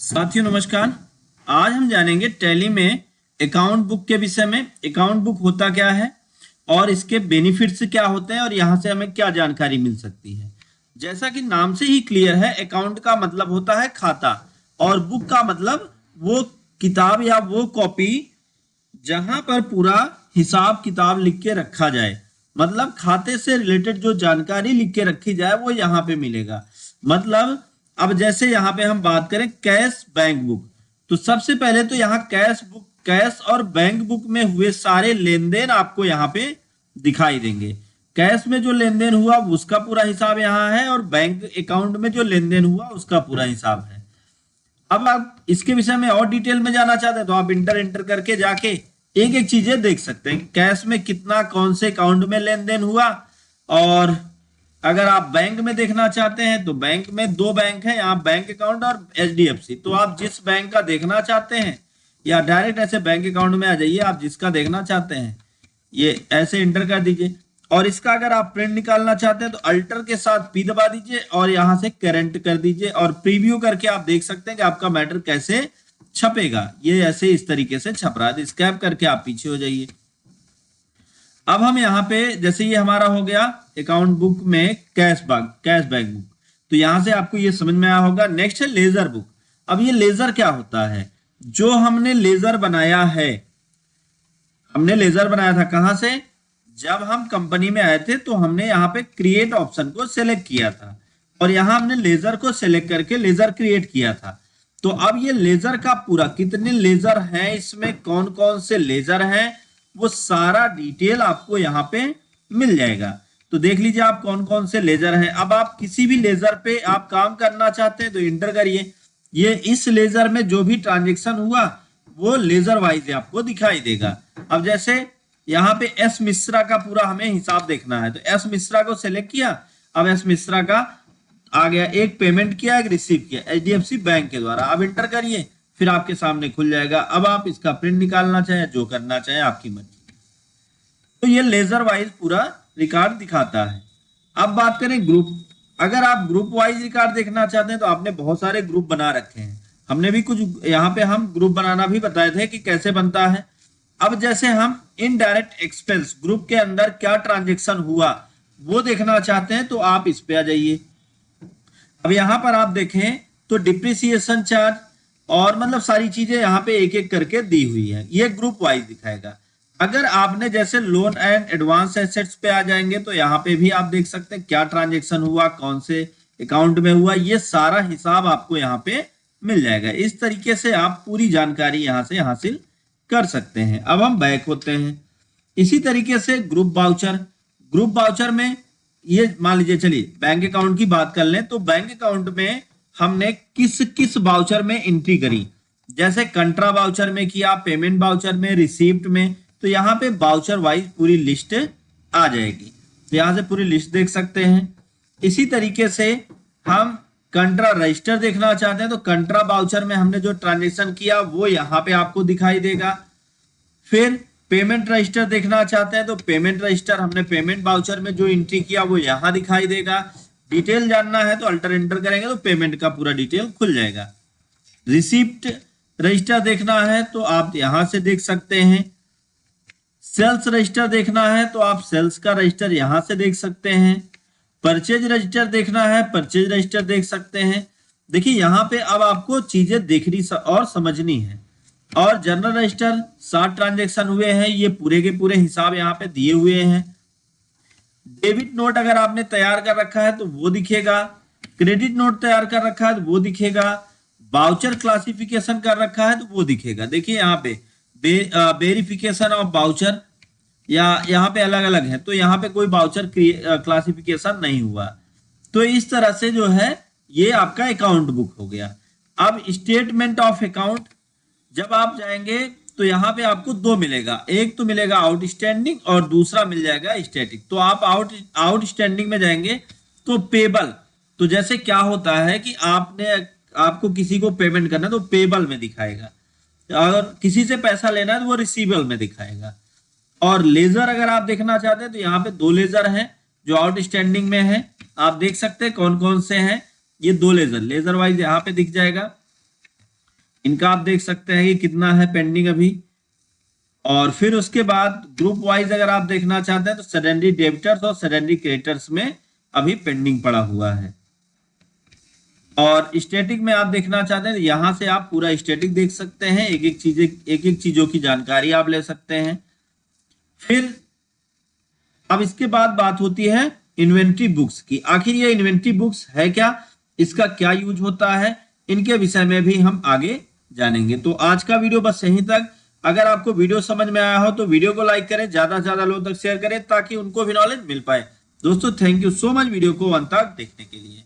साथियों नमस्कार। आज हम जानेंगे टैली में अकाउंट बुक के विषय में। अकाउंट बुक होता क्या है और इसके बेनिफिट्स क्या होते हैं और यहाँ से हमें क्या जानकारी मिल सकती है। जैसा कि नाम से ही क्लियर है, अकाउंट का मतलब होता है खाता और बुक का मतलब वो किताब या वो कॉपी जहां पर पूरा हिसाब किताब लिख के रखा जाए। मतलब खाते से रिलेटेड जो जानकारी लिख के रखी जाए वो यहाँ पे मिलेगा। मतलब अब जैसे यहाँ पे हम बात करें कैश बैंक बुक, तो सबसे पहले तो यहाँ कैश बुक, कैश और बैंक बुक में हुए सारे लेन देन आपको यहाँ पे दिखाई देंगे। कैश में जो लेन देन हुआ उसका पूरा हिसाब यहाँ है और बैंक अकाउंट में जो लेन देन हुआ उसका पूरा हिसाब है। अब आप इसके विषय में और डिटेल में जाना चाहते हैं तो आप इंटर करके जाके एक एक चीजें देख सकते हैं। कैश में कितना कौन से अकाउंट में लेन देन हुआ, और अगर आप बैंक में देखना चाहते हैं तो बैंक में दो बैंक है यहाँ, बैंक अकाउंट और एचडीएफसी। तो आप जिस बैंक का देखना चाहते हैं या डायरेक्ट ऐसे बैंक अकाउंट में आ जाइए, आप जिसका देखना चाहते हैं ये ऐसे इंटर कर दीजिए। और इसका अगर आप प्रिंट निकालना चाहते हैं तो अल्टर के साथ पी दबा दीजिए और यहां से करंट कर दीजिए और प्रीव्यू करके आप देख सकते हैं कि आपका मैटर कैसे छपेगा। ये ऐसे इस तरीके से छप रहा है। स्कैप करके आप पीछे हो जाइए। अब हम यहाँ पे जैसे ये हमारा हो गया अकाउंट बुक में कैश बैंक बुक, तो यहां से आपको ये समझ में आया होगा। नेक्स्ट है लेजर बुक। अब ये लेजर क्या होता है? जो हमने लेजर बनाया है, हमने लेजर बनाया था कहां से? जब हम कंपनी में आए थे तो हमने यहाँ पे क्रिएट ऑप्शन को सिलेक्ट किया था और यहाँ हमने लेजर को सिलेक्ट करके लेजर क्रिएट किया था। तो अब ये लेजर का पूरा कितने लेजर हैं, इसमें कौन कौन से लेजर हैं, वो सारा डिटेल आपको यहाँ पे मिल जाएगा। तो देख लीजिए आप कौन कौन से लेजर हैं। अब आप किसी भी लेजर पे आप काम करना चाहते हैं तो इंटर करिए। ये इस लेजर में जो भी ट्रांजेक्शन हुआ वो लेजर वाइज आपको दिखाई देगा। अब जैसे यहाँ पे एस मिश्रा का पूरा हमें हिसाब देखना है तो एस मिश्रा को सिलेक्ट किया। अब एस मिश्रा का आ गया, एक पेमेंट किया, एक रिसीव किया एचडीएफसी बैंक के द्वारा। अब इंटर करिए, फिर आपके सामने खुल जाएगा। अब आप इसका प्रिंट निकालना चाहें, जो करना चाहें आपकी मर्जी। तो ये लेजर वाइज पूरा रिकॉर्ड दिखाता है। अब बात करें ग्रुप। अगर आप ग्रुप वाइज रिकॉर्ड देखना चाहते हैं तो आपने बहुत सारे ग्रुप बना रखे हैं। हमने भी कुछ यहाँ पे हम ग्रुप बनाना भी बताए थे कि कैसे बनता है। अब जैसे हम इनडायरेक्ट एक्सपेंस ग्रुप के अंदर क्या ट्रांजेक्शन हुआ वो देखना चाहते हैं तो आप इस पे आ जाइए। अब यहां पर आप देखें तो डिप्रिसिएशन चार्ज और मतलब सारी चीजें यहाँ पे एक एक करके दी हुई है। ये ग्रुप वाइज दिखाएगा। अगर आपने जैसे लोन एंड एडवांस एसेट्स पे आ जाएंगे तो यहाँ पे भी आप देख सकते हैं क्या ट्रांजेक्शन हुआ, कौन से अकाउंट में हुआ, ये सारा हिसाब आपको यहाँ पे मिल जाएगा। इस तरीके से आप पूरी जानकारी यहाँ से हासिल कर सकते हैं। अब हम बैक होते हैं। इसी तरीके से ग्रुप वाउचर में ये मान लीजिए, चलिए बैंक अकाउंट की बात कर लें तो बैंक अकाउंट में हमने किस किस वाउचर में एंट्री करी। जैसे कंट्रा वाउचर में किया, पेमेंट वाउचर में, रिसीप्ट में, तो यहाँ पे वाउचर वाइज पूरी लिस्ट आ जाएगी। तो यहाँ से पूरी लिस्ट देख सकते हैं। इसी तरीके से हम कंट्रा रजिस्टर देखना चाहते हैं तो कंट्रा वाउचर में हमने जो ट्रांजेक्शन किया वो यहाँ पे आपको दिखाई देगा। फिर पेमेंट रजिस्टर देखना चाहते हैं तो पेमेंट रजिस्टर हमने पेमेंट वाउचर में जो एंट्री किया वो यहाँ दिखाई देगा। डिटेल जानना है तो अल्टर एंटर करेंगे तो पेमेंट का पूरा डिटेल खुल जाएगा। रिसिप्ट रजिस्टर देखना है तो आप यहां से देख सकते हैं। सेल्स रजिस्टर देखना है तो आप सेल्स का रजिस्टर यहां से देख सकते हैं। परचेज रजिस्टर देखना है, परचेज रजिस्टर देख सकते हैं। देखिए यहाँ पे अब आपको चीजें देखनी और समझनी है। और जनरल रजिस्टर 60 ट्रांजेक्शन हुए हैं, ये पूरे के पूरे हिसाब यहाँ पे दिए हुए हैं। डेबिट नोट अगर आपने तैयार कर रखा है तो वो दिखेगा। क्रेडिट नोट तैयार कर रखा है तो वो दिखेगा। वाउचर क्लासिफिकेशन कर रखा है तो वो दिखेगा। देखिए यहाँ पे वेरिफिकेशन ऑफ वाउचर या यहाँ पे अलग अलग है, तो यहाँ पे कोई वाउचर क्लासिफिकेशन नहीं हुआ। तो इस तरह से जो है ये आपका अकाउंट बुक हो गया। अब स्टेटमेंट ऑफ अकाउंट जब आप जाएंगे तो यहाँ पे आपको दो मिलेगा, एक तो मिलेगा आउटस्टैंडिंग और दूसरा मिल जाएगा स्टैटिक। तो आप आउटस्टैंडिंग में जाएंगे तो पेबल, तो जैसे क्या होता है कि आपको किसी को पेमेंट करना है तो पेबल में दिखाएगा, और किसी से पैसा लेना है तो वो रिसीवेबल में दिखाएगा। और लेजर अगर आप देखना चाहते हैं तो यहाँ पे दो लेजर हैं जो आउटस्टैंडिंग में है। आप देख सकते हैं कौन कौन से हैं। ये दो लेजर वाइज यहाँ पे दिख जाएगा। इनका आप देख सकते हैं कि कितना है पेंडिंग अभी। और फिर उसके बाद ग्रुप वाइज अगर आप देखना चाहते हैं तो सडनली डेबिटर्स और सडनली क्रेडिटर्स में अभी पेंडिंग पड़ा हुआ है। और स्टैटिक में आप देखना चाहते हैं, यहां से आप पूरा स्टैटिक देख सकते हैं, एक एक चीजों की जानकारी आप ले सकते हैं। फिर अब इसके बाद बात होती है इन्वेंट्री बुक्स की। आखिर ये इन्वेंट्री बुक्स है क्या, इसका क्या यूज होता है, इनके विषय में भी हम आगे जानेंगे। तो आज का वीडियो बस यहीं तक। अगर आपको वीडियो समझ में आया हो तो वीडियो को लाइक करें, ज्यादा से ज्यादा लोगों तक शेयर करें ताकि उनको भी नॉलेज मिल पाए। दोस्तों thank you so much video को अंत तक देखने के लिए।